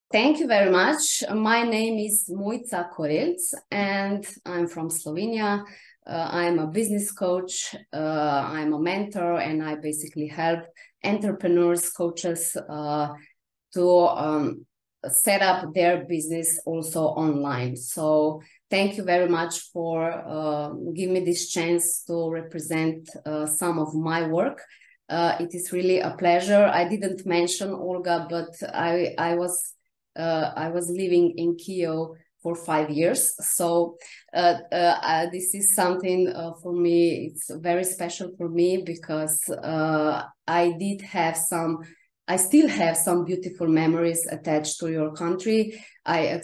Thank you very much. My name is Mojca Korelc, and I'm from Slovenia. I'm a business coach, I'm a mentor, and I basically help entrepreneurs, coaches to set up their business also online. So thank you very much for giving me this chance to represent some of my work. It is really a pleasure. I didn't mention Olga, but I was living in Kyiv for 5 years. So this is something for me, it's very special for me because I still have some beautiful memories attached to your country. I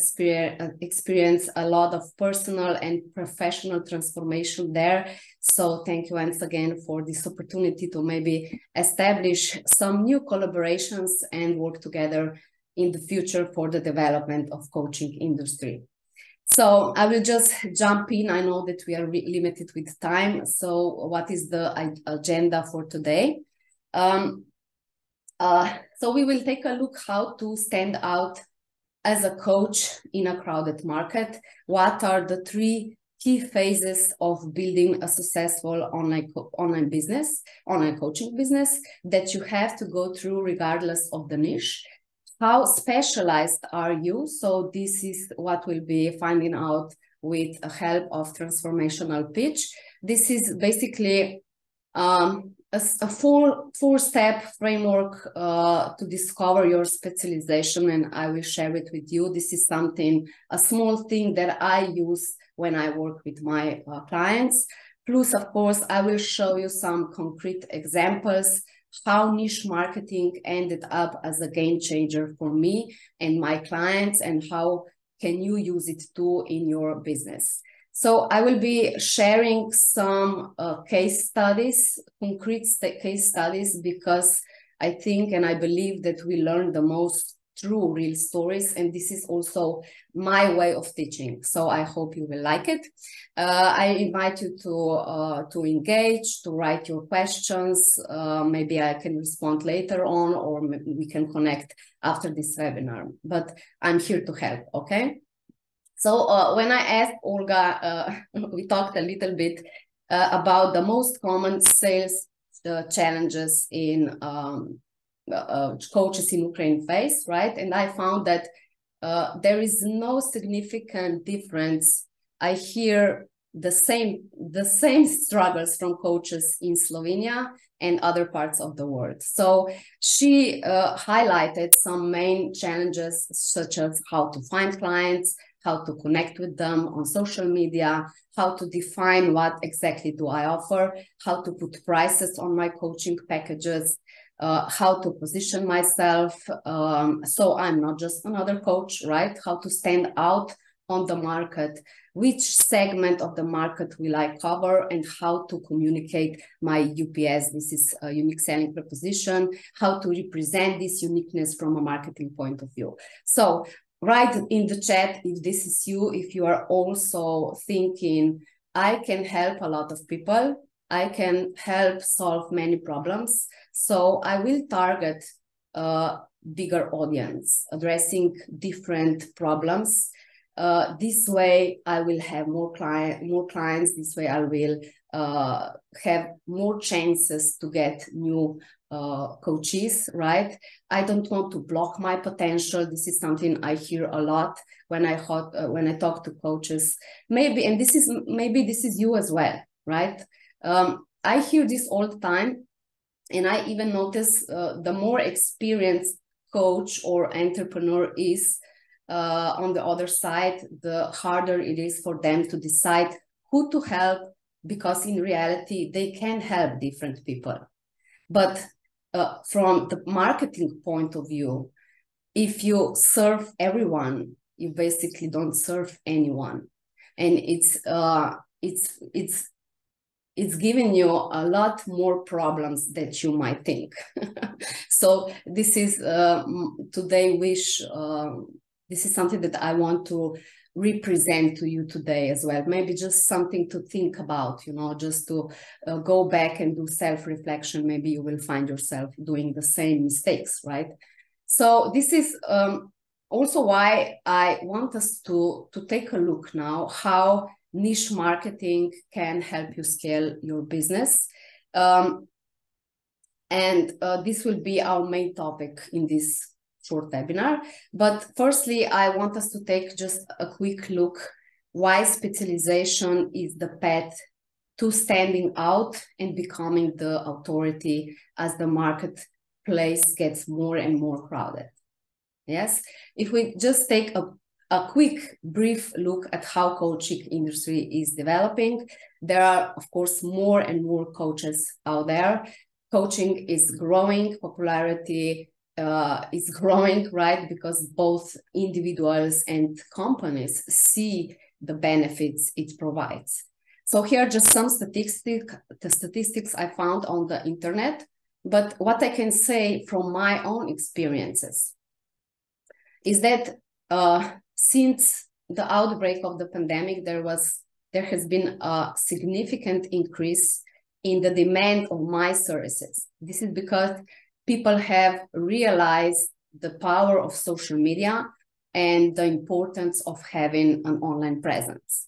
experienced a lot of personal and professional transformation there. So thank you once again for this opportunity to maybe establish some new collaborations and work together in the future for the development of coaching industry. So I will just jump in. I know that we are limited with time. So what is the agenda for today? So we will take a look how to stand out as a coach in a crowded market. What are the 3 key phases of building a successful online coaching business that you have to go through regardless of the niche? How specialized are you? So this is what we'll be finding out with the help of Transformational PTICH. This is basically a four-step framework to discover your specialization, and I will share it with you. This is a small thing that I use when I work with my clients. Plus, of course, I will show you some concrete examples how niche marketing ended up as a game changer for me and my clients, and how can you use it too in your business. So I will be sharing some case studies, concrete case studies, because I think and I believe that we learn the most through real stories, and this is also my way of teaching. So I hope you will like it. I invite you to engage, to write your questions. Maybe I can respond later on, or we can connect after this webinar. But I'm here to help, okay? So when I asked Olga, we talked a little bit about the most common sales challenges in coaches in Ukraine face, right? And I found that there is no significant difference. I hear the same struggles from coaches in Slovenia and other parts of the world. So she highlighted some main challenges, such as how to find clients, how to connect with them on social media, how to define what exactly do I offer, how to put prices on my coaching packages, how to position myself. So I'm not just another coach, right? How to stand out on the market, which segment of the market will I cover, and how to communicate my UPS. This is a unique selling proposition, how to represent this uniqueness from a marketing point of view. So write in the chat if this is you, if you are also thinking, I can help a lot of people, I can help solve many problems. So I will target a bigger audience, addressing different problems. This way I will have more clients. This way I will have more chances to get new coaches, right? I don't want to block my potential. This is something I hear a lot when I talk to coaches. Maybe this is you as well, right? I hear this all the time, and I even notice the more experienced coach or entrepreneur is on the other side, the harder it is for them to decide who to help, because in reality they can help different people. But from the marketing point of view, if you serve everyone, you basically don't serve anyone, and it's giving you a lot more problems that you might think. So this is today this is something that I want to represent to you today as well. Maybe just something to think about, you know, just to go back and do self-reflection. Maybe you will find yourself doing the same mistakes, right? So this is also why I want us to take a look now how niche marketing can help you scale your business. This will be our main topic in this short webinar. But firstly, I want us to take just a quick look why specialization is the path to standing out and becoming the authority as the marketplace gets more and more crowded. Yes, if we just take a quick brief look at how coaching industry is developing, there are of course more and more coaches out there. Coaching is growing, popularity is growing, right? Because both individuals and companies see the benefits it provides. So here are just some statistics I found on the internet, but what I can say from my own experiences is that since the outbreak of the pandemic, there has been a significant increase in the demand of my services. This is because people have realized the power of social media and the importance of having an online presence.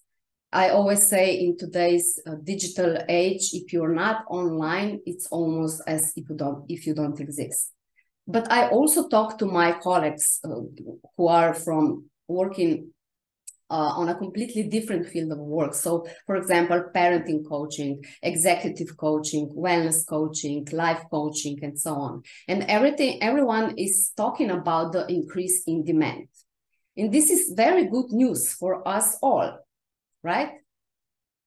I always say in today's digital age, if you're not online, it's almost as if you don't exist. But I also talk to my colleagues who are from working on a completely different field of work. So, for example, parenting coaching, executive coaching, wellness coaching, life coaching, and so on. And everyone is talking about the increase in demand. And this is very good news for us all, right?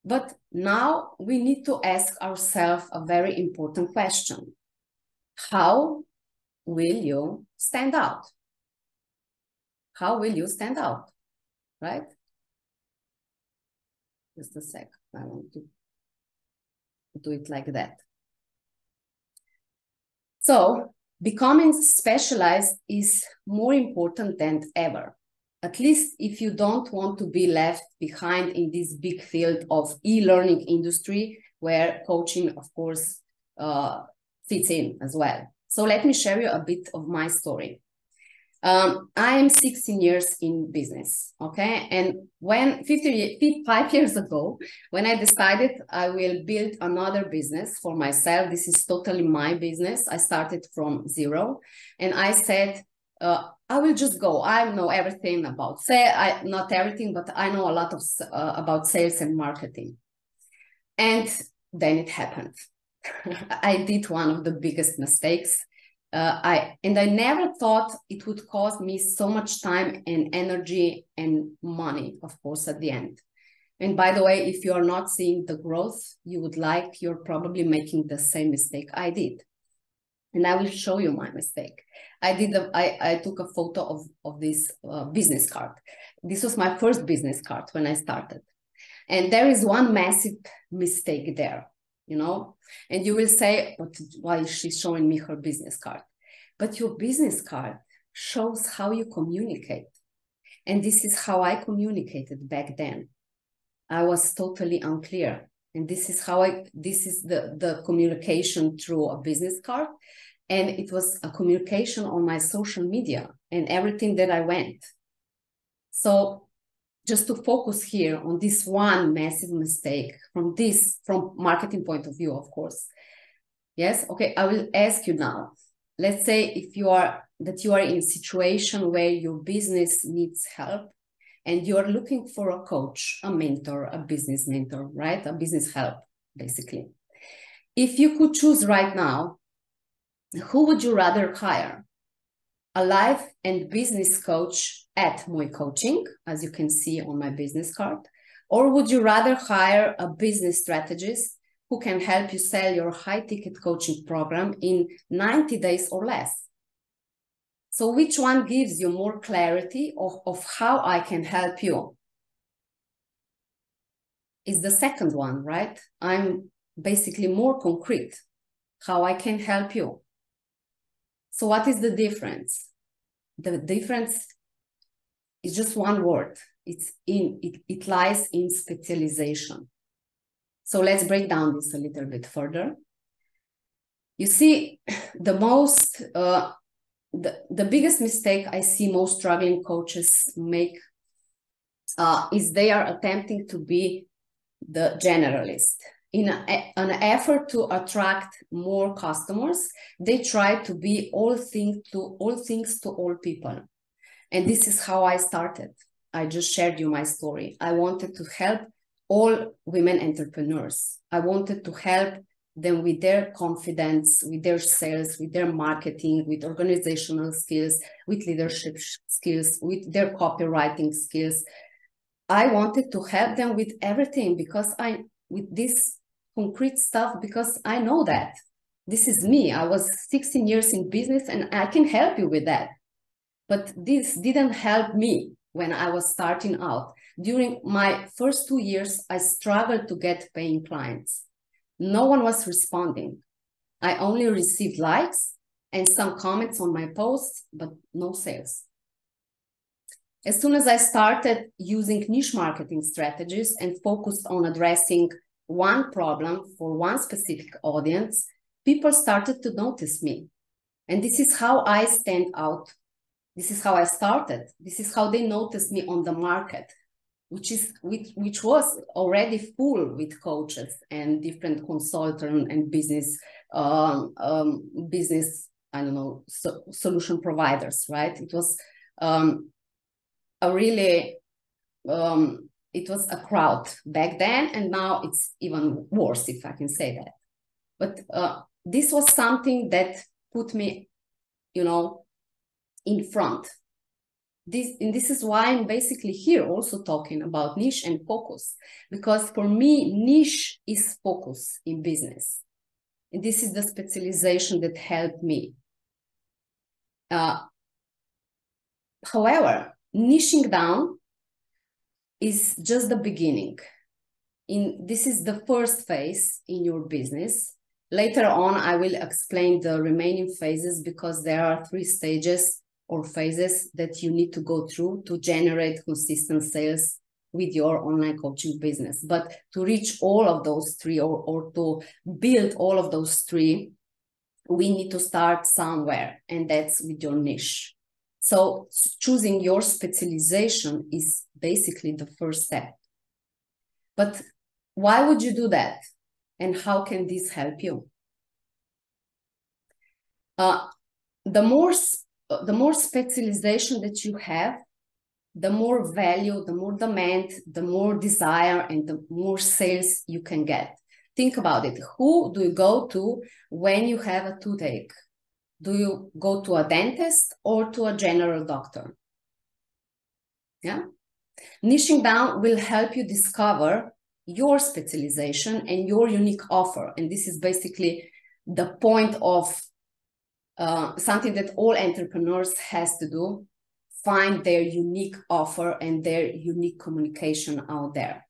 But now we need to ask ourselves a very important question. How will you stand out? How will you stand out? Right? Just a sec. I want to do it like that. So, becoming specialized is more important than ever. At least if you don't want to be left behind in this big field of e-learning industry, where coaching, of course, fits in as well. So let me share you a bit of my story. I am 16 years in business, okay? And when 5 years ago, when I decided I will build another business for myself, this is totally my business. I started from zero and I said, I will just go. I know everything about sales, not everything, but I know a lot of about sales and marketing. And then it happened. I did one of the biggest mistakes. I never thought it would cost me so much time and energy and money, of course, at the end. And by the way, if you're not seeing the growth you would like, you're probably making the same mistake I did. And I will show you my mistake. I took a photo of this business card. This was my first business card when I started. And there is one massive mistake there. You know, and you will say, but why is she showing me her business card? But your business card shows how you communicate. And this is how I communicated back then. I was totally unclear. And this is the communication through a business card. And it was a communication on my social media and everything that I went. So just to focus here on this one massive mistake from marketing point of view, of course. Yes, okay, I will ask you now. Let's say if you are in a situation where your business needs help and you are looking for a coach, a mentor, a business mentor, right? A business help, basically. If you could choose right now, who would you rather hire? A life and business coach at Mojca Coaching, as you can see on my business card, or would you rather hire a business strategist who can help you sell your high-ticket coaching program in 90 days or less? So which one gives you more clarity of how I can help you? Is the second one, right? I'm basically more concrete, how I can help you. So what is the difference? The difference is just one word. It lies in specialization. So let's break down this a little bit further. You see, the most the biggest mistake I see most struggling coaches make is they are attempting to be the generalist. In an effort to attract more customers, they try to be all things to all people. And this is how I started. I just shared you my story. I wanted to help all women entrepreneurs. I wanted to help them with their confidence, with their sales, with their marketing, with organizational skills, with leadership skills, with their copywriting skills. I wanted to help them with everything with this concrete stuff, because I know that this is me. I was 16 years in business and I can help you with that. But this didn't help me when I was starting out. During my first 2 years, I struggled to get paying clients. No one was responding. I only received likes and some comments on my posts, but no sales. As soon as I started using niche marketing strategies and focused on addressing one problem for one specific audience, people started to notice me. And this is how I stand out. This is how I started. This is how they noticed me on the market, which was already full with coaches and different consultants and business, solution providers, right? It was it was a crowd back then, and now it's even worse, if I can say that. But this was something that put me, in front. This is why I'm basically here also talking about niche and focus, because for me, niche is focus in business. And this is the specialization that helped me. However, niching down is just the beginning. This is the first phase in your business. Later on, I will explain the remaining phases, because there are 3 stages or phases that you need to go through to generate consistent sales with your online coaching business. But to reach all of those 3 or to build all of those 3, we need to start somewhere, and that's with your niche. So choosing your specialization is basically the first step. But why would you do that? And how can this help you? The more specialization that you have, the more value, the more demand, the more desire, and the more sales you can get. Think about it. Who do you go to when you have a toothache? Do you go to a dentist or to a general doctor? Yeah. Niching down will help you discover your specialization and your unique offer. And this is basically the point of something that all entrepreneurs has to do: find their unique offer and their unique communication out there.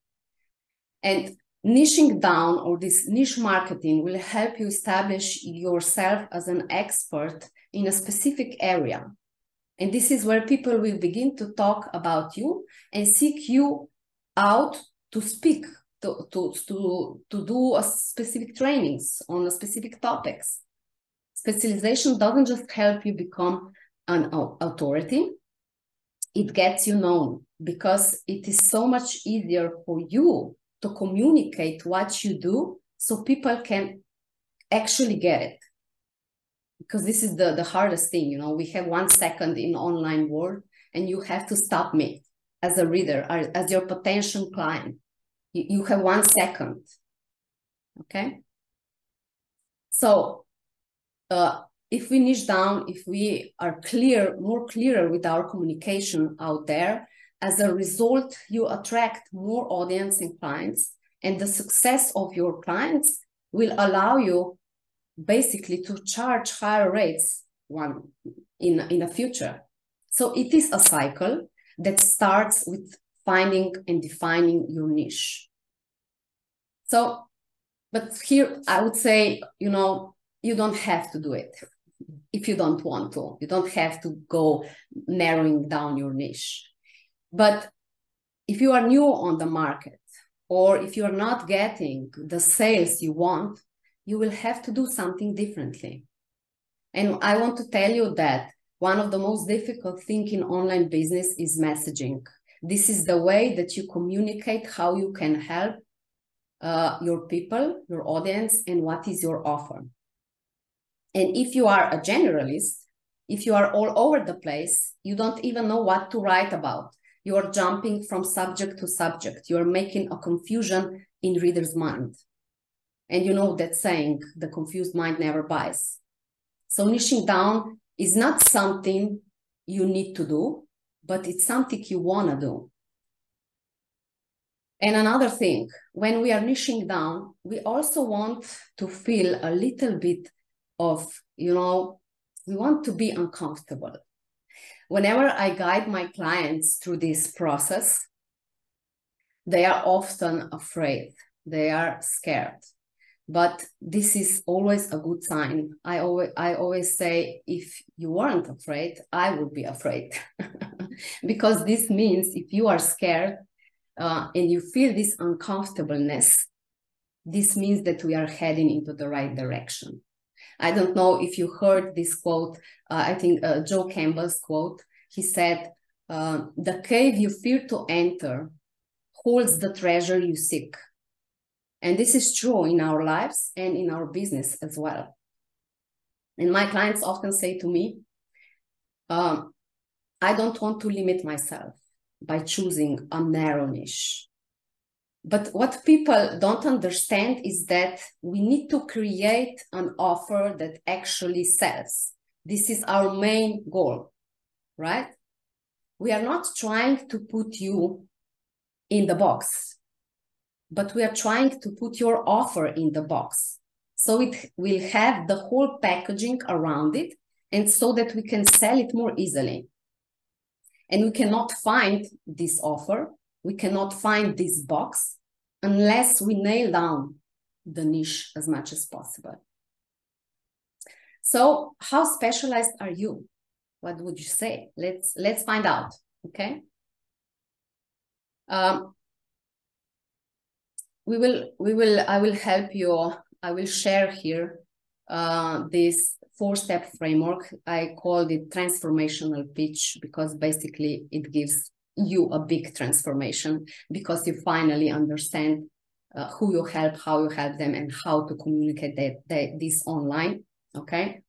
And niching down, or this niche marketing, will help you establish yourself as an expert in a specific area. And this is where people will begin to talk about you and seek you out to speak, to do a specific trainings on a specific topics. Specialization doesn't just help you become an authority, it gets you known, because it is so much easier for you to communicate what you do so people can actually get it. Because this is the hardest thing, we have 1 second in online world, and you have to stop me as a reader, as your potential client. You have 1 second, okay? So if we niche down, if we are more clearer with our communication out there, as a result, you attract more audience and clients, and the success of your clients will allow you basically to charge higher rates in the future. So it is a cycle that starts with finding and defining your niche. So, but here I would say, you don't have to do it if you don't want to. You don't have to go narrowing down your niche. But if you are new on the market, or if you are not getting the sales you want, you will have to do something differently. And I want to tell you that one of the most difficult things in online business is messaging. This is the way that you communicate how you can help your people, your audience, and what is your offer. And if you are a generalist, if you are all over the place, you don't even know what to write about. You are jumping from subject to subject. You are making a confusion in reader's mind. And you know that saying, the confused mind never buys. So niching down is not something you need to do, but it's something you want to do. And another thing, when we are niching down, we also want to feel a little bit of, we want to be uncomfortable. Whenever I guide my clients through this process, they are often afraid. They are scared. But this is always a good sign. I always say, if you weren't afraid, I would be afraid. Because this means if you are scared and you feel this uncomfortableness, this means that we are heading into the right direction. I don't know if you heard this quote, I think Joe Campbell's quote. He said, the cave you fear to enter holds the treasure you seek. And this is true in our lives and in our business as well. And my clients often say to me, I don't want to limit myself by choosing a narrow niche. But what people don't understand is that we need to create an offer that actually sells. This is our main goal, right? We are not trying to put you in the box, but we are trying to put your offer in the box. So it will have the whole packaging around it, and so that we can sell it more easily. And we cannot find this offer, we cannot find this box unless we nail down the niche as much as possible. So how specialized are you? What would you say? Let's find out, okay? I will help you. I will share here this 4-step framework. I called it transformational pitch because basically it gives you a big transformation, because you finally understand who you help, how you help them, and how to communicate this online, okay?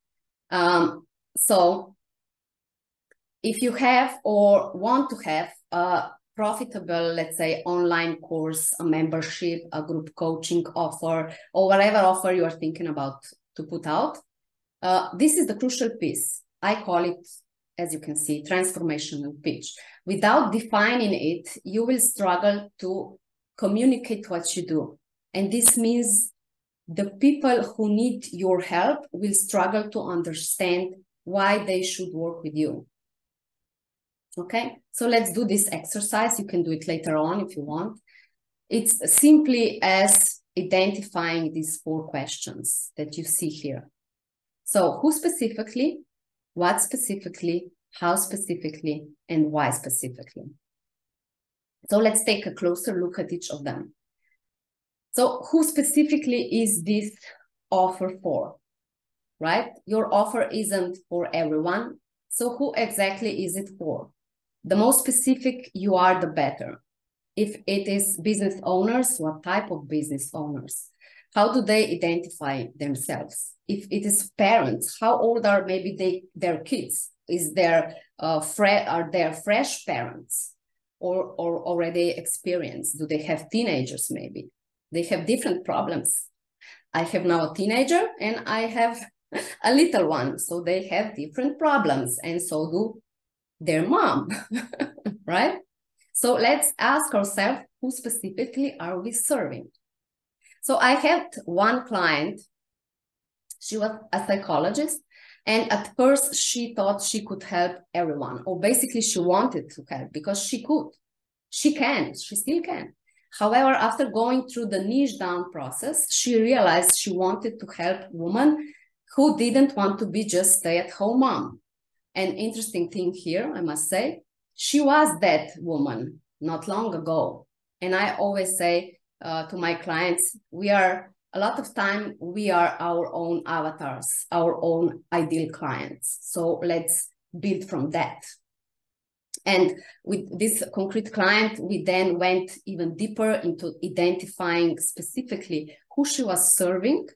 So if you have or want to have a profitable, let's say, online course, a membership, a group coaching offer, or whatever offer you are thinking about to put out, this is the crucial piece. I call it, as you can see, transformational pitch. Without defining it, you will struggle to communicate what you do. And this means the people who need your help will struggle to understand why they should work with you. Okay, so let's do this exercise. You can do it later on if you want. It's simply as identifying these 4 questions that you see here. So who specifically, what specifically, how specifically, and why specifically. So let's take a closer look at each of them. So who specifically is this offer for, right? Your offer isn't for everyone. So who exactly is it for? The more specific you are, the better. If it is business owners, what type of business owners? How do they identify themselves? If it is parents, how old are maybe their kids? Is there are there fresh parents or already experienced? Do they have teenagers maybe? They have different problems. I have now a teenager and I have a little one. So they have different problems, and so do their mom, right? So let's ask ourselves, who specifically are we serving? So I had one client. She was a psychologist, and at first she thought she could help everyone, or basically she wanted to help because she could. She can, she still can. However, after going through the niche down process, she realized she wanted to help women who didn't want to be just stay-at-home mom. An interesting thing here, I must say, she was that woman not long ago. And I always say to my clients, a lot of time, we are our own avatars, our own ideal clients. So let's built from that. And with this concrete client, we then went even deeper into identifying specifically who she was serving.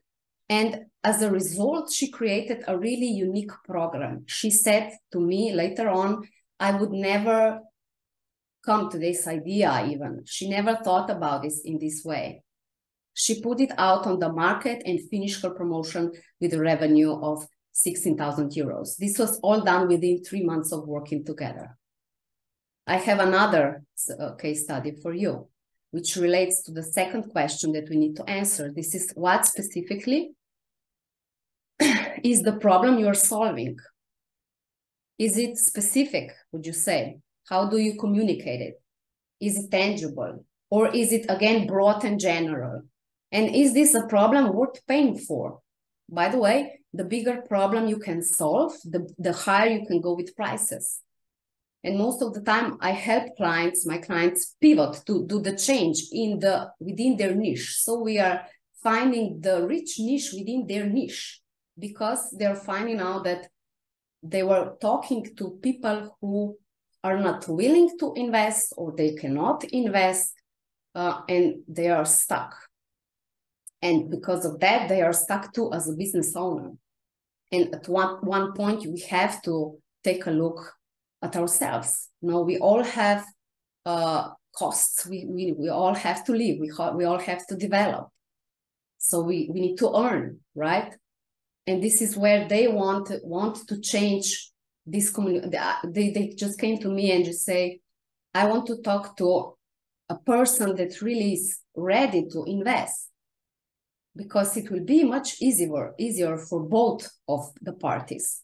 And as a result, she created a really unique program. She said to me later on, I would never come to this idea even. She never thought about this in this way. She put it out on the market and finished her promotion with a revenue of 16,000 euros. This was all done within 3 months of working together. I have another case study for you, which relates to the second question that we need to answer. This is what specifically is the problem you're solving? Is it specific, would you say? How do you communicate it? Is it tangible? Or is it, again, broad and general? And is this a problem worth paying for? By the way, the bigger problem you can solve, the higher you can go with prices. And most of the time, I help my clients pivot to do the change within their niche. So we are finding the rich niche within their niche, because they're finding out that they were talking to people who are not willing to invest, or they cannot invest, and they are stuck. And because of that, they are stuck too as a business owner. And at one point, we have to take a look at ourselves. We all have costs. We all have to live. We all have to develop. So we need to earn, right? And this is where they want to change this community. They just came to me and just say, I want to talk to a person that really is ready to invest, because it will be much easier for both of the parties.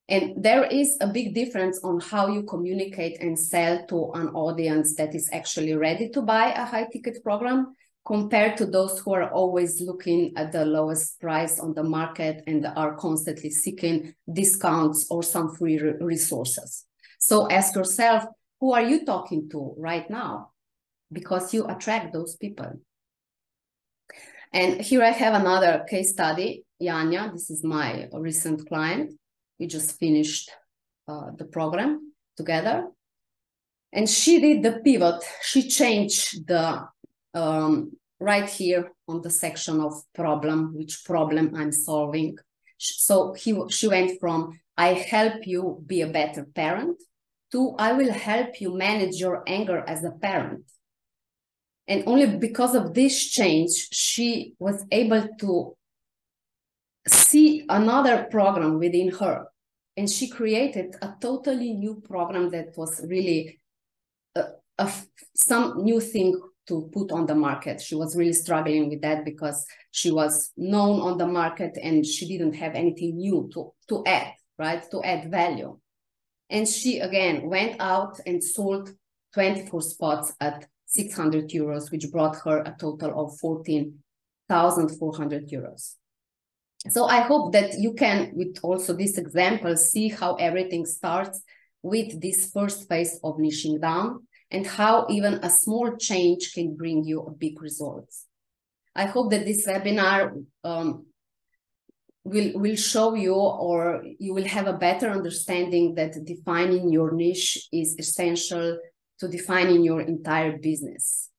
And there is a big difference on how you communicate and sell to an audience that is actually ready to buy a high-ticket program, compared to those who are always looking at the lowest price on the market and are constantly seeking discounts or some free resources. So ask yourself, who are you talking to right now? Because you attract those people. And here I have another case study, Yanya. This is my recent client. We just finished the program together. And she did the pivot. She changed the right here on the section of problem, which problem I'm solving. So she went from, I help you be a better parent, to I will help you manage your anger as a parent. And only because of this change, she was able to see another program within her. And she created a totally new program that was really some new thing to put on the market. She was really struggling with that because she was known on the market and she didn't have anything new to add, right? To add value. And she, again, went out and sold 24 spots at 600 euros, which brought her a total of 14,400 euros. So I hope that you can, with also this example, see how everything starts with this first phase of niching down, and how even a small change can bring you a big results. I hope that this webinar will show you, or you will have a better understanding that defining your niche is essential to defining your entire business.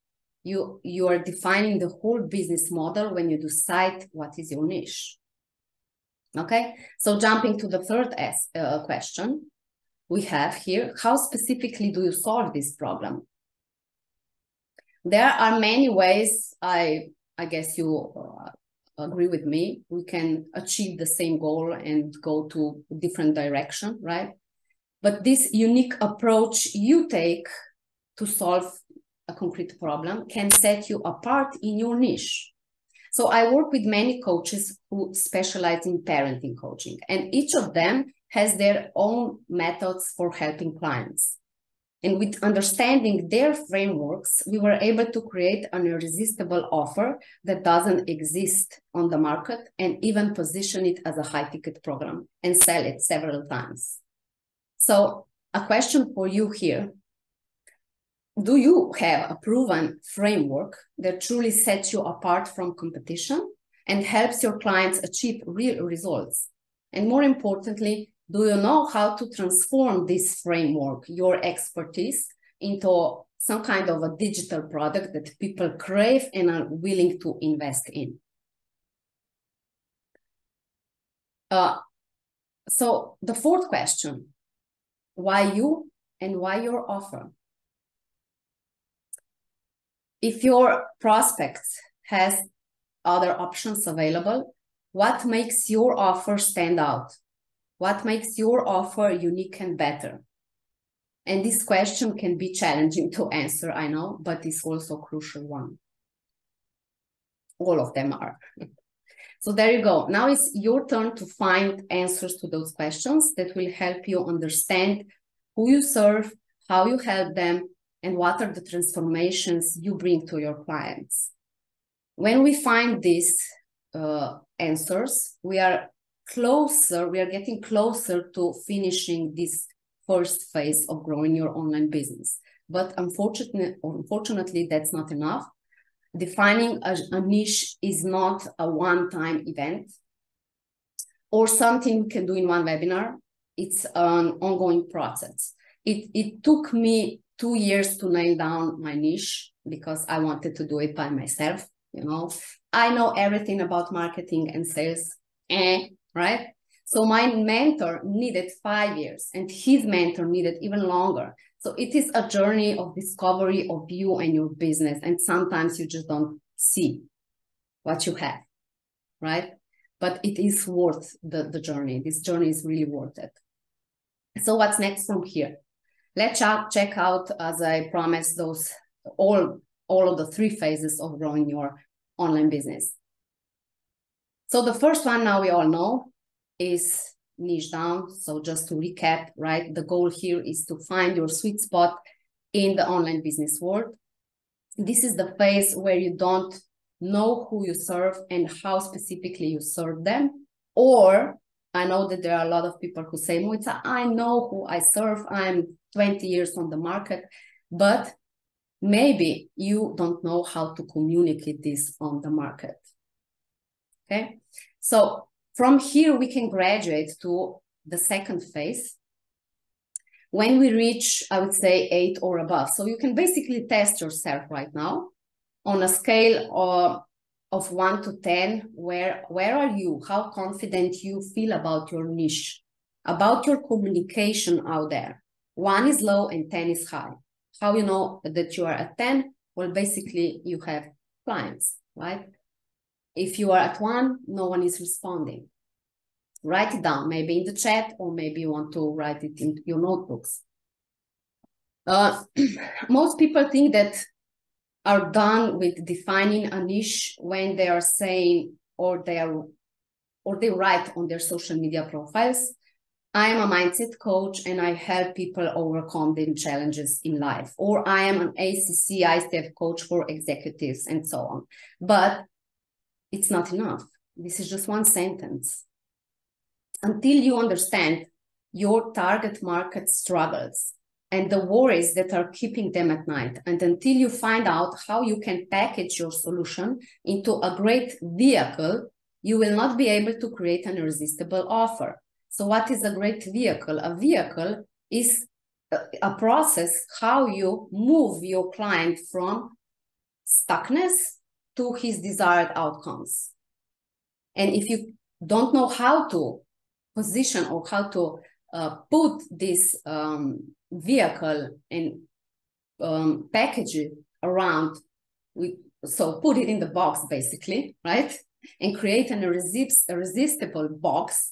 You are defining the whole business model when you decide what is your niche. Okay, so jumping to the third question we have here, how specifically do you solve this problem? There are many ways, I guess you agree with me, we can achieve the same goal and go to a different direction, right? But this unique approach you take to solve a concrete problem can set you apart in your niche. So I work with many coaches who specialize in parenting coaching, and each of them has their own methods for helping clients. And with understanding their frameworks, we were able to create an irresistible offer that doesn't exist on the market, and even position it as a high-ticket program and sell it several times. So a question for you here. Do you have a proven framework that truly sets you apart from competition and helps your clients achieve real results? And more importantly, Do you know how to transform this framework, your expertise, into some kind of a digital product that people crave and are willing to invest in? So the fourth question, why you and why your offer? If your prospects has other options available, what makes your offer stand out? What makes your offer unique and better? And this question can be challenging to answer, I know, but it's also a crucial one. All of them are. So there you go. Now it's your turn to find answers to those questions that will help you understand who you serve, how you help them, and what are the transformations you bring to your clients. When we find these answers, we are getting closer to finishing this first phase of growing your online business. But unfortunately, that's not enough. Defining a niche is not a one-time event or something you can do in one webinar. It's an ongoing process. It took me 2 years to nail down my niche because I wanted to do it by myself. You know, I know everything about marketing and sales, right? So my mentor needed 5 years and his mentor needed even longer. So it is a journey of discovery of you and your business. And sometimes you just don't see what you have, right? But it is worth the journey. This journey is really worth it. So what's next from here? Let's check out, as I promised, those all of the 3 phases of growing your online business. So the first one, now we all know, is niche down. So just to recap, right, the goal here is to find your sweet spot in the online business world. This is the phase where you don't know who you serve and how specifically you serve them. Or I know that there are a lot of people who say, Mojca, I know who I serve. I'm 20 years on the market, but maybe you don't know how to communicate this on the market. Okay, so from here, we can graduate to the second phase when we reach, I would say, 8 or above. So you can basically test yourself right now on a scale of 1 to 10. Where are you? How confident you feel about your niche, about your communication out there? 1 is low and 10 is high. How you know that you are at 10? Well, basically, you have clients, right? If you are at 1, no one is responding. Write it down, maybe in the chat, or maybe you want to write it in your notebooks. Most people think that are done with defining a niche when they are saying, or they write on their social media profiles, I am a mindset coach and I help people overcome the challenges in life, or I am an ACC ICF coach for executives and so on. But it's not enough. This is just one sentence. Until you understand your target market struggles and the worries that are keeping them at night, and until you find out how you can package your solution into a great vehicle, you will not be able to create an irresistible offer. So what is a great vehicle? A vehicle is a process how you move your client from stuckness to his desired outcomes. And if you don't know how to position or how to put this vehicle and package it around, so put it in the box basically, right? And create an irresistible box,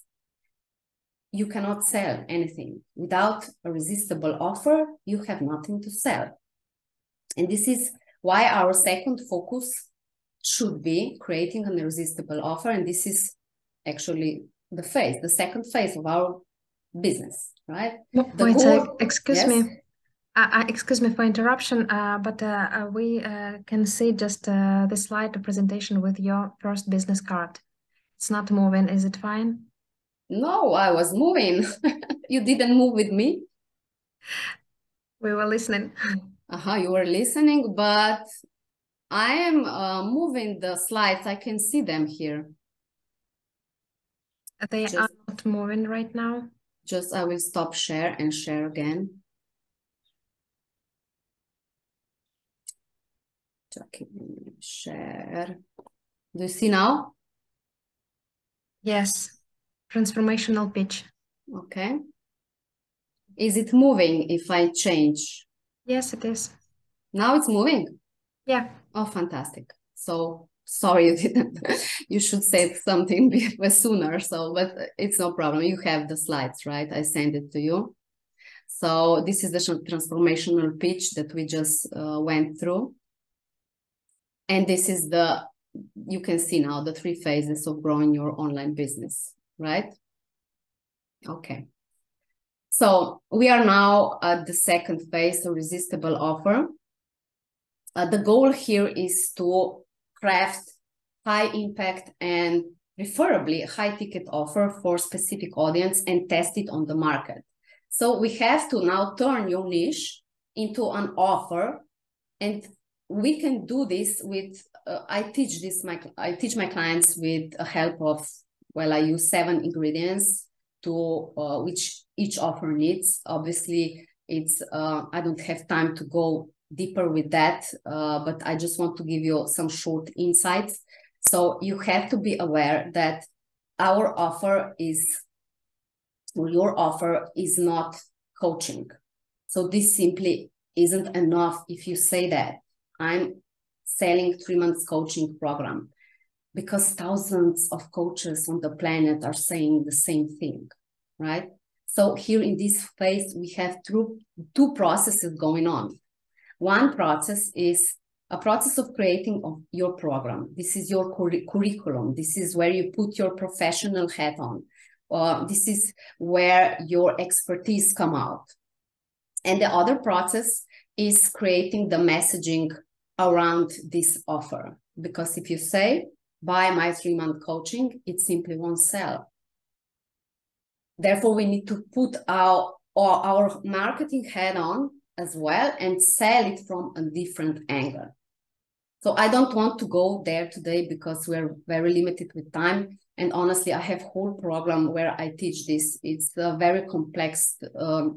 you cannot sell anything. Without a resistible offer, you have nothing to sell. And this is why our second focus should be creating an irresistible offer. And this is actually the second phase of our business, right? Mojca, excuse me. Excuse me for interruption, but we can see just the slide presentation with your first business card. It's not moving. Is it fine? No, I was moving. You didn't move with me? We were listening. You were listening, but I am moving the slides. I can see them here. They are not moving right now. Just I will stop share and share again. Share. Do you see now? Yes. Transformational pitch. Okay. Is it moving if I change? Yes, it is. Now it's moving? Yeah. Oh, fantastic. So sorry you didn't. You should say something sooner. So, but it's no problem. You have the slides, right? I send it to you. So this is the transformational pitch that we just went through. And this is you can see now the 3 phases of growing your online business, right? Okay. So we are now at the second phase, the irresistible offer. The goal here is to craft high impact and preferably high ticket offer for specific audience and test it on the market. So we have to now turn your niche into an offer, and we can do this with, I teach my clients with the help of, well, I use 7 ingredients to which each offer needs. Obviously, it's I don't have time to go deeper with that, but I just want to give you some short insights. So you have to be aware that your offer is not coaching. So this simply isn't enough if you say that I'm selling 3 months coaching program, because thousands of coaches on the planet are saying the same thing, right? So here in this phase, we have two processes going on. One process is a process of creating your program. This is your curriculum. This is where you put your professional hat on. This is where your expertise come out. And the other process is creating the messaging around this offer. Because if you say, buy my 3-month coaching, it simply won't sell. Therefore, we need to put our marketing hat on as well and sell it from a different angle. So I don't want to go there today because we're very limited with time. And honestly, I have a whole program where I teach this. It's a very complex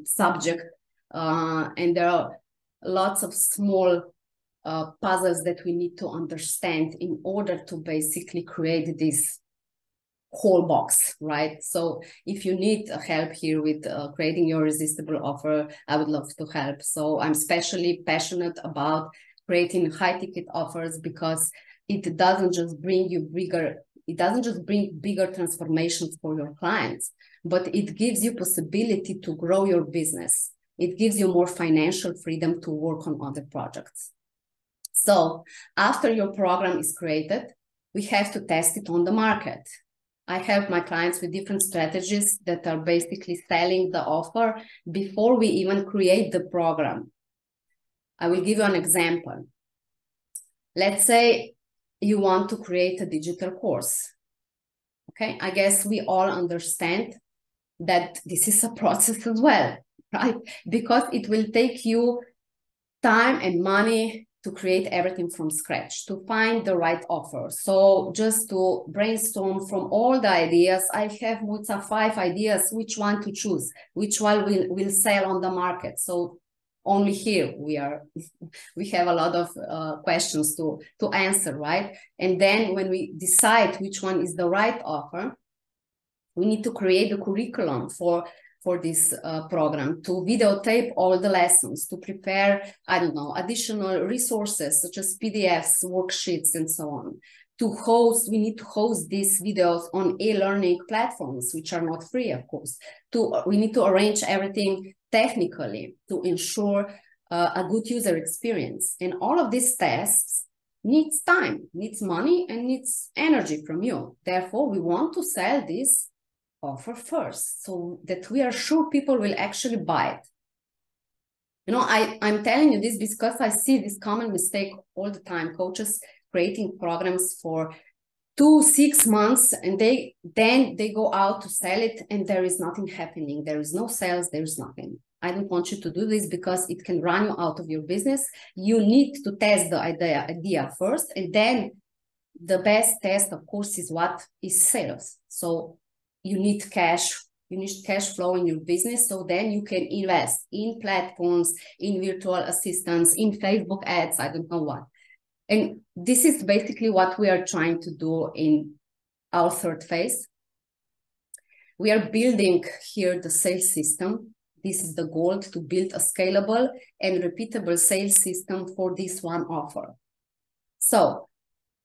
subject. And there are lots of small puzzles that we need to understand in order to basically create this whole box, right? So if you need help here with creating your irresistible offer, I would love to help. So I'm especially passionate about creating high ticket offers because it doesn't just bring you bigger transformations for your clients, but it gives you possibility to grow your business. It gives you more financial freedom to work on other projects. So after your program is created, we have to test it on the market. I help my clients with different strategies that are basically selling the offer before we even create the program. I will give you an example. Let's say you want to create a digital course. Okay, I guess we all understand that this is a process as well, right? Because it will take you time and money to create everything from scratch, to find the right offer. So just to brainstorm from all the ideas, I have Mojca 5 ideas, which one to choose, which one will sell on the market. So only here we have a lot of questions to answer, right? And then when we decide which one is the right offer, we need to create the curriculum for this program, to videotape all the lessons, to prepare, I don't know, additional resources such as PDFs, worksheets, and so on. We need to host these videos on e-learning platforms, which are not free, of course. We need to arrange everything technically to ensure a good user experience. And all of these tasks needs time, needs money, and needs energy from you. Therefore, we want to sell this offer first so that we are sure people will actually buy it. You know, I'm telling you this because I see this common mistake all the time. Coaches creating programs for 2-6 months and then they go out to sell it and there is nothing happening. There is no sales, there is nothing. I don't want you to do this because it can run you out of your business. You need to test the idea first, and then the best test, of course, is what is sales. So you need cash You need cash flow in your business, so then you can invest in platforms, in virtual assistants, in Facebook ads, I don't know what. And this is basically what we are trying to do in our third phase. We are building here the sales system. This is the goal, to build a scalable and repeatable sales system for this one offer. So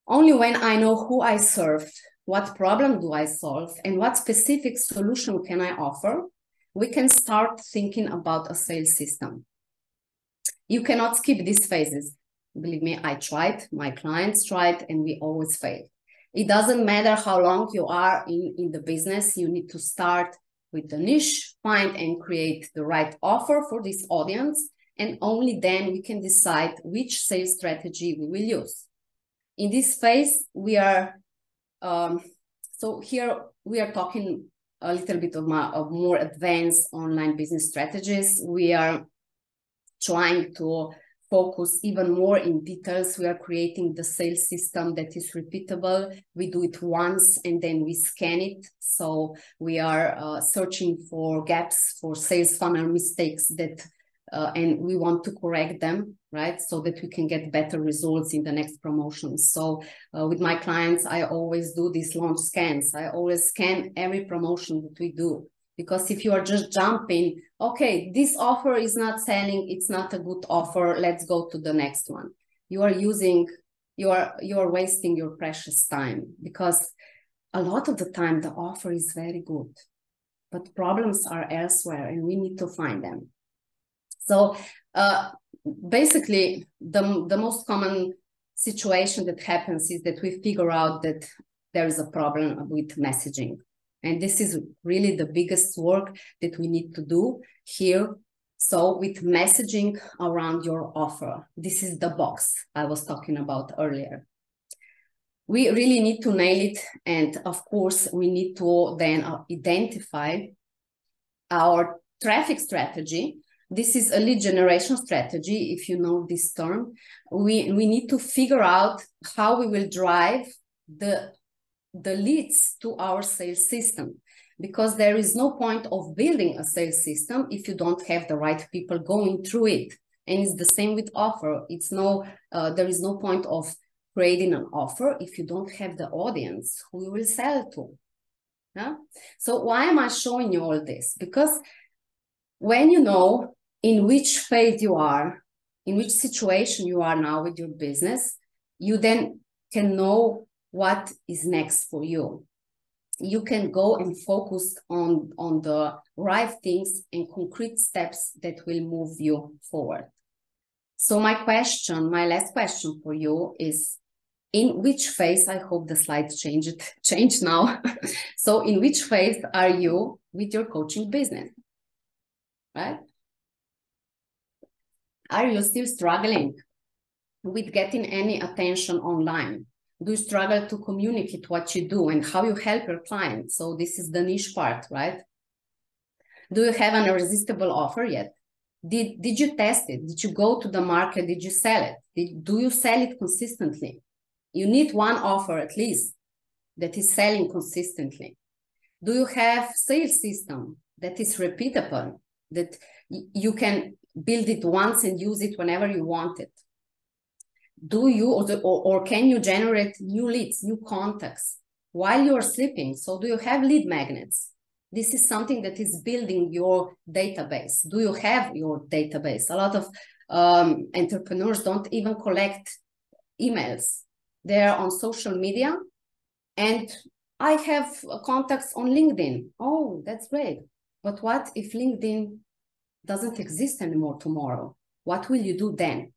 only when I know who I serve, what problem do I solve, and what specific solution can I offer, we can start thinking about a sales system. You cannot skip these phases. Believe me, I tried, my clients tried, and we always fail. It doesn't matter how long you are in the business, you need to start with the niche, find and create the right offer for this audience, and only then we can decide which sales strategy we will use. In this phase, we are, so here we are talking a little bit of more advanced online business strategies. We are trying to focus even more in details. We are creating the sales system that is repeatable. We do it once and then we scan it. So we are searching for gaps, for sales funnel mistakes that, and we want to correct them, right? So that we can get better results in the next promotions. So with my clients, I always do these launch scans. I always scan every promotion that we do. Because if you are just jumping, okay, this offer is not selling, it's not a good offer, let's go to the next one. You are wasting your precious time, because a lot of the time the offer is very good, but problems are elsewhere and we need to find them. So basically the most common situation that happens is that we figure out that there is a problem with messaging. And this is really the biggest work that we need to do here. So with messaging around your offer, this is the box I was talking about earlier. We really need to nail it. And of course, we need to then identify our traffic strategy. This is a lead generation strategy, if you know this term. We need to figure out how we will drive the leads to our sales system, because there is no point of building a sales system if you don't have the right people going through it. And it's the same with offer. There is no point of creating an offer if you don't have the audience who you will sell to. Yeah? So why am I showing you all this? Because when you know in which phase you are, in which situation you are now with your business, you then can know what is next for you. You can go and focus on the right things and concrete steps that will move you forward. So my last question for you is, in which phase, I hope the slides change now. So in which phase are you with your coaching business, right? Are you still struggling with getting any attention online? Do you struggle to communicate what you do and how you help your clients? So this is the niche part, right? Do you have an irresistible offer yet? Did you test it? Did you go to the market? Did you sell it? Do you sell it consistently? You need one offer at least that is selling consistently. Do you have sales system that is repeatable, that you can build it once and use it whenever you want it? Do you or can you generate new leads, new contacts while you're sleeping? So do you have lead magnets? This is something that is building your database. Do you have your database? A lot of entrepreneurs don't even collect emails. They're on social media, and I have contacts on LinkedIn. Oh, that's great. But what if LinkedIn doesn't exist anymore tomorrow? What will you do then?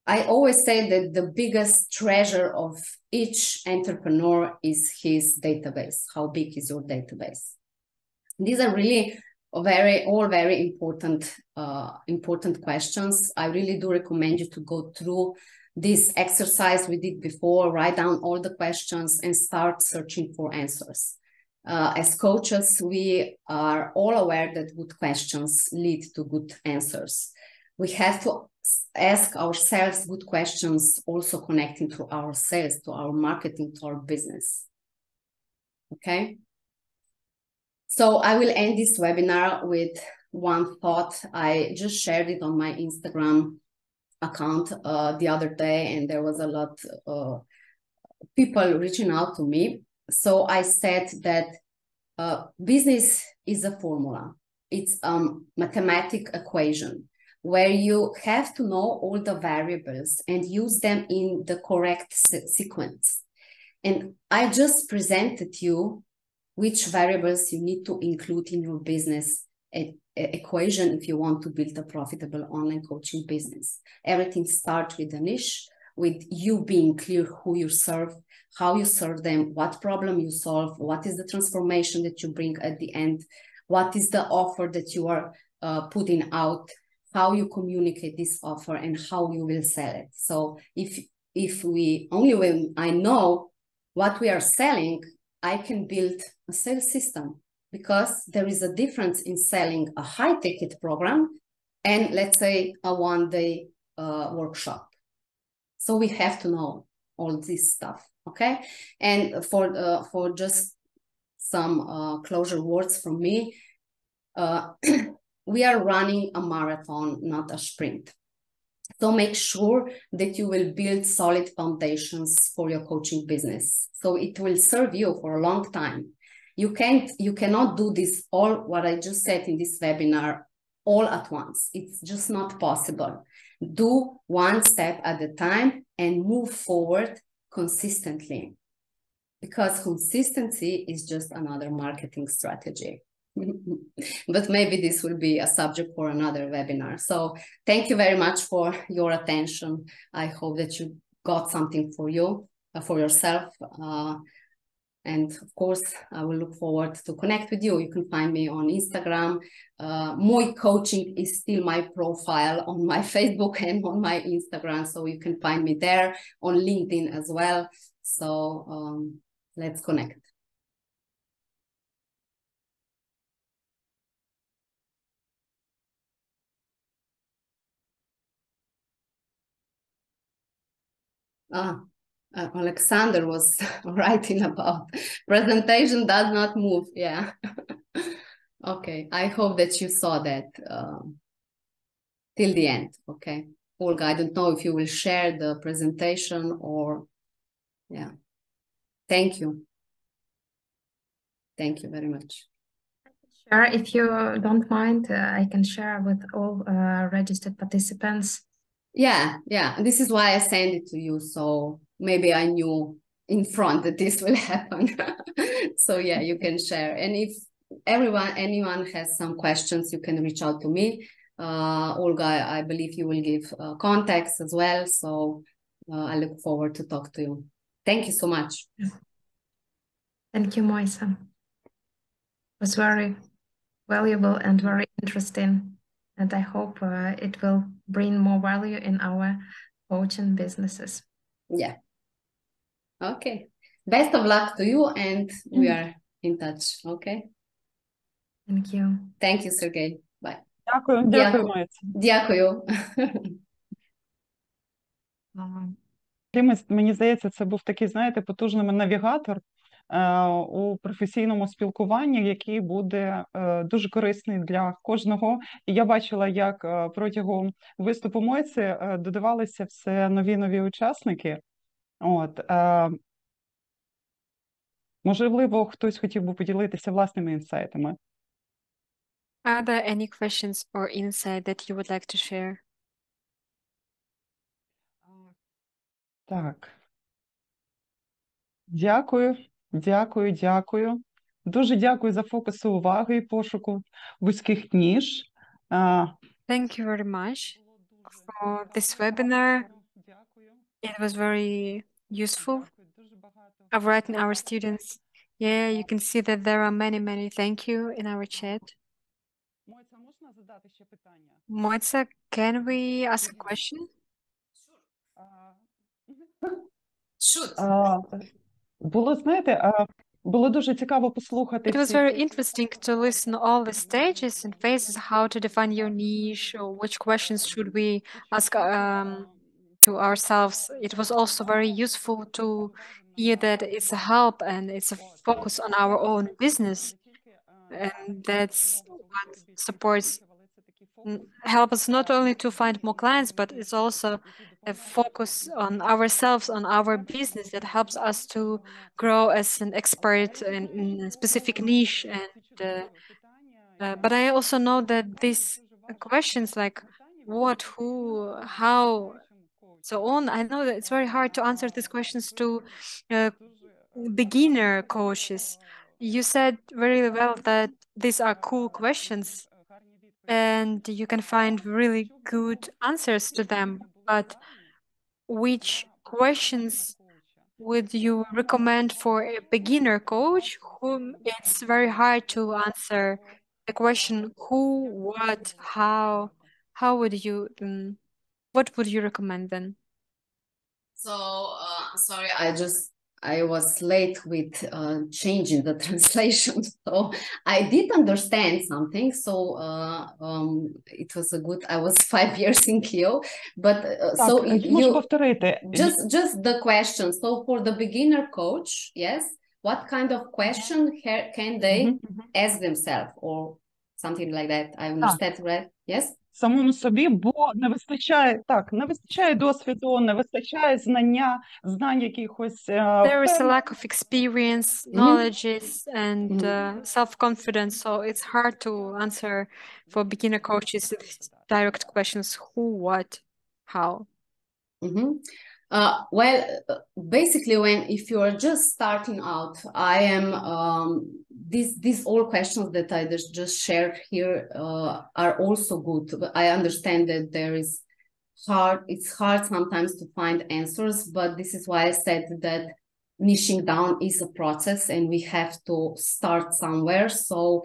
I always say that the biggest treasure of each entrepreneur is his database. How big is your database? These are really all very important questions. I really do recommend you to go through this exercise we did before, write down all the questions and start searching for answers. As coaches, we are all aware that good questions lead to good answers. We have to ask ourselves good questions, also connecting to our sales, to our marketing, to our business. Okay? So I will end this webinar with one thought. I just shared it on my Instagram account the other day, and there was a lot of people reaching out to me. So I said that business is a formula. It's a mathematical equation where you have to know all the variables and use them in the correct sequence. And I just presented you which variables you need to include in your business equation if you want to build a profitable online coaching business. Everything starts with a niche, with you being clear who you serve, how you serve them, what problem you solve, what is the transformation that you bring at the end, what is the offer that you are putting out, how you communicate this offer, and how you will sell it. So if we only when I know what we are selling, I can build a sales system, because there is a difference in selling a high ticket program and, let's say, a one-day workshop. So we have to know all this stuff, okay? And for just some closure words from me, we are running a marathon, not a sprint. So make sure that you will build solid foundations for your coaching business, so it will serve you for a long time. You cannot do this all what I just said in this webinar all at once. It's just not possible. Do one step at a time and move forward consistently, because consistency is just another marketing strategy. But maybe this will be a subject for another webinar. So thank you very much for your attention. I hope that you got something for you, for yourself. And of course, I will look forward to connect with you. You can find me on Instagram. Moi Coaching is still my profile on my Facebook and on my Instagram. So you can find me there, on LinkedIn as well. So let's connect. Alexander was writing about presentation does not move. Yeah. Okay. I hope that you saw that till the end. Okay. Olga, I don't know if you will share the presentation or, yeah. Thank you. Thank you very much. Sure. If you don't mind, I can share with all registered participants. Yeah. This is why I sent it to you. So maybe I knew in front that this will happen. So yeah, you can share. And if anyone has some questions, you can reach out to me. Olga, I believe you will give contacts as well. So I look forward to talk to you. Thank you so much. Thank you, Mojca. It was very valuable and very interesting. And I hope it will bring more value in our coaching businesses. Yeah. Okay. Best of luck to you, and we are in touch. Okay. Thank you. Thank you, Sergey. Bye. Дякую, Мойці. Дякую. Мені здається, це був такий, знаєте, потужний навігатор у професійному спілкуванні, який буде дуже корисний для кожного. І я бачила, як протягом виступу Мойці додавалися все нові учасники. От. Можливо, хтось хотів би поділитися власними інсайтами. Are there any questions or insight that you would like to share? Так. Дякую. Дуже дякую за фокус уваги і пошуку вузьких ніж. Thank you very much for this webinar. It was very useful of writing our students. Yeah, you can see that there are many thank you in our chat. Mojca, can we ask a question? Було, знаєте, було дуже цікаво послухати. It was very interesting to listen all the stages and phases, how to define your niche, or which questions should we ask to ourselves. It was also very useful to hear that it's a help and it's a focus on our own business. And that's what supports, help us not only to find more clients, but it's also a focus on ourselves, on our business, that helps us to grow as an expert in a specific niche. And but I also know that these questions like what, who, how, so on, I know that it's very hard to answer these questions to beginner coaches. You said very well that these are cool questions and you can find really good answers to them. But which questions would you recommend for a beginner coach whom it's very hard to answer the question who, what, how? How would you, what would you recommend then? So, sorry, I was late with changing the translation. So I did understand something. So it was a good, I was 5 years in Kyiv, but so you just the question. So for the beginner coach, yes, what kind of question can they ask themselves or something like that? I understand, right? Yes? Самому собі, бо не вистачає досвіду, не вистачає знань якихось. There is a lack of experience, knowledges, and self-confidence, so it's hard to answer for beginner coaches direct questions: who, what, how. Well, basically, if you are just starting out, I am these all questions that I just shared here are also good. I understand that it's hard sometimes to find answers, but this is why I said that niching down is a process and we have to start somewhere. So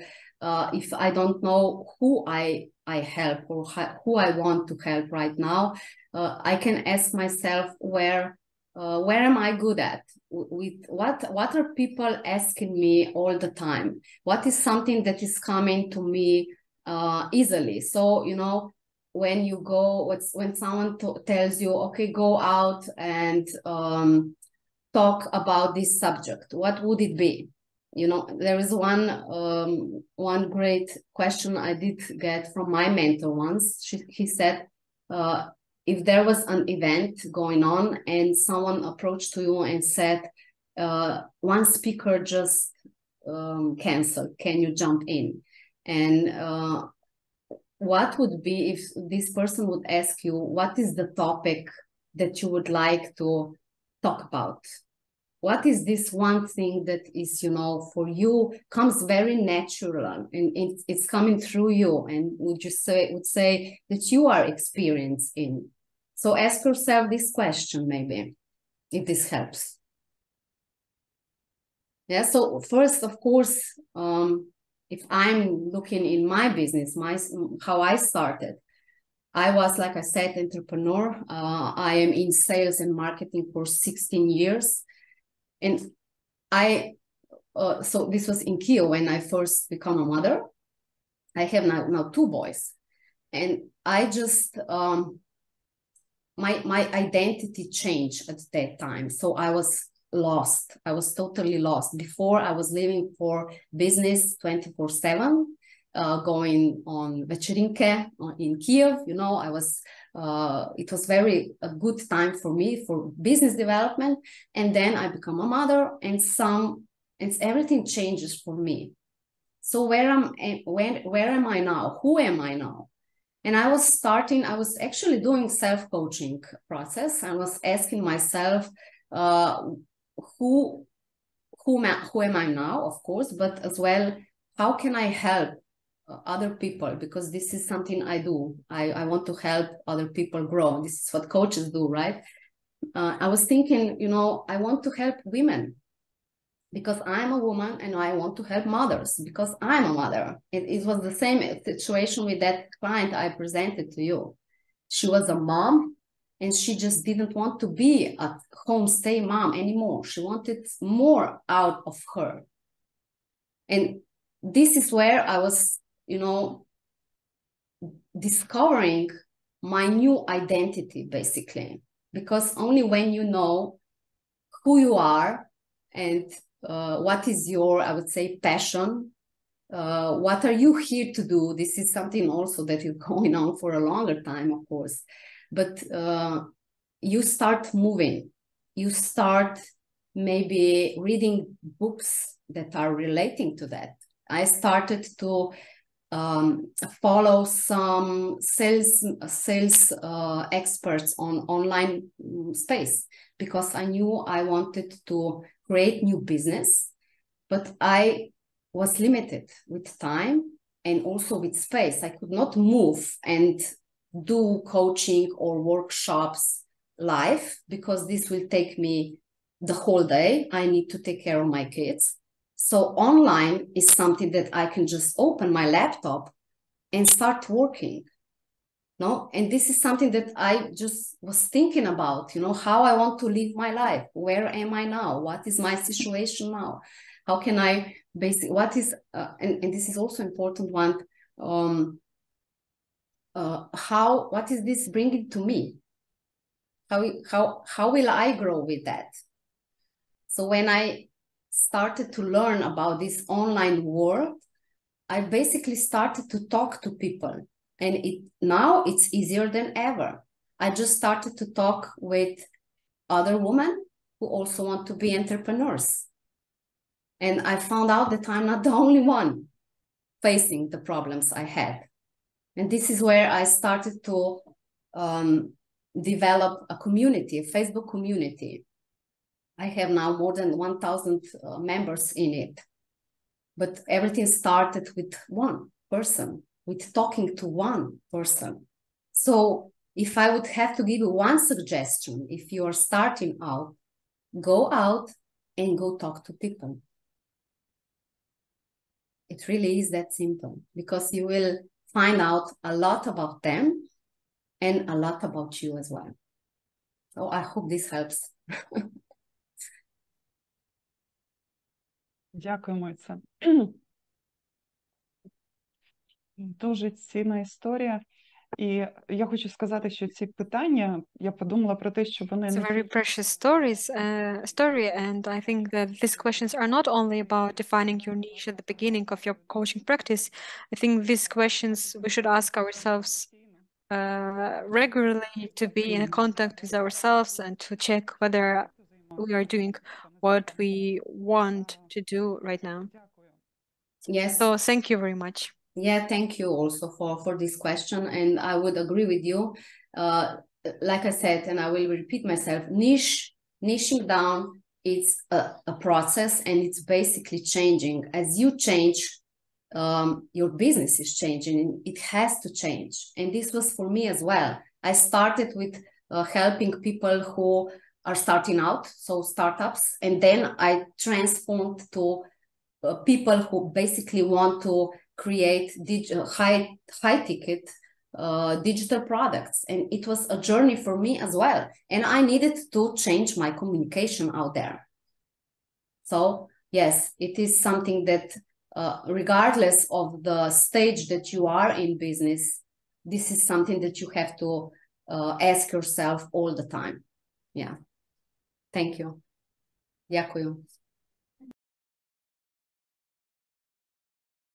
if I don't know who I help or who I want to help right now, I can ask myself where am I good at? With what are people asking me all the time? What is something that is coming to me easily? So, you know, when you go, when someone tells you, okay, go out and talk about this subject, what would it be? You know, there is one great question I did get from my mentor once. He said, if there was an event going on and someone approached to you and said, one speaker just canceled, can you jump in? And what would be if this person would ask you, what is the topic that you would like to talk about? What is this one thing that is, you know, for you comes very natural and it's coming through you and would say that you are experienced in? So ask yourself this question, maybe, if this helps. Yeah, so first, of course, if I'm looking in my business, how I started, I was, like I said, entrepreneur. I am in sales and marketing for 16 years. And so this was in Kyiv when I first became a mother. I have now 2 boys. And I just, my identity changed at that time. So I was lost. I was totally lost. Before I was living for business 24/7, going on večerinke in Kyiv. You know, it was a good time for me for business development. And then I become a mother and everything changes for me. So where am I now? Who am I now? And I was actually doing self-coaching process. I was asking myself, who am I now, of course, but as well, how can I help other people? Because this is something I do. I want to help other people grow. This is what coaches do, right? I was thinking, you know, I want to help women because I'm a woman and I want to help mothers because I'm a mother. It was the same situation with that client I presented to you. She was a mom and she just didn't want to be a homestay mom anymore. She wanted more out of her. And this is where I was, you know, discovering my new identity, basically, because only when you know who you are and what is your, I would say, passion, what are you here to do? This is something also that is going on for a longer time, of course. But you start moving. You start maybe reading books that are relating to that. I started to follow some sales experts on online space, because I knew I wanted to create new business, but I was limited with time and also with space. I could not move and do coaching or workshops live, because this will take me the whole day. I need to take care of my kids. So online is something that I can just open my laptop and start working. No? And this is something that I just was thinking about, you know, how I want to live my life. Where am I now? What is my situation now? How can I what is, and this is also important one, what is this bringing to me? How will I grow with that? So when I started to learn about this online world, I basically started to talk to people, and now it's easier than ever. I just started to talk with other women who also want to be entrepreneurs. And I found out that I'm not the only one facing the problems I had. And this is where I started to develop a community, a Facebook community. I have now more than 1,000 members in it. But everything started with one person, with talking to one person. So if I would have to give you one suggestion, if you are starting out, go out and go talk to people. It really is that simple, because you will find out a lot about them and a lot about you as well. So I hope this helps. Дякую, Мойца. Дуже цінна історія. І я хочу сказати, що ці питання, я подумала про те, що вони... It's a very precious story, and I think that these questions are not only about defining your niche at the beginning of your coaching practice. I think these questions we should ask ourselves regularly, to be in contact with ourselves and to check whether we are doing what we want to do right now. Yes. So thank you very much. Yeah, thank you also for this question. And I would agree with you. Like I said, and I will repeat myself, niching down, it's a process, and it's basically changing. As you change, your business is changing, and it has to change. And this was for me as well. I started with helping people who are starting out, so startups, and then I transformed to people who basically want to create high ticket digital products. And it was a journey for me as well. And I needed to change my communication out there. So yes, it is something that regardless of the stage that you are in business, this is something that you have to ask yourself all the time. Yeah. Thank you. Дякую.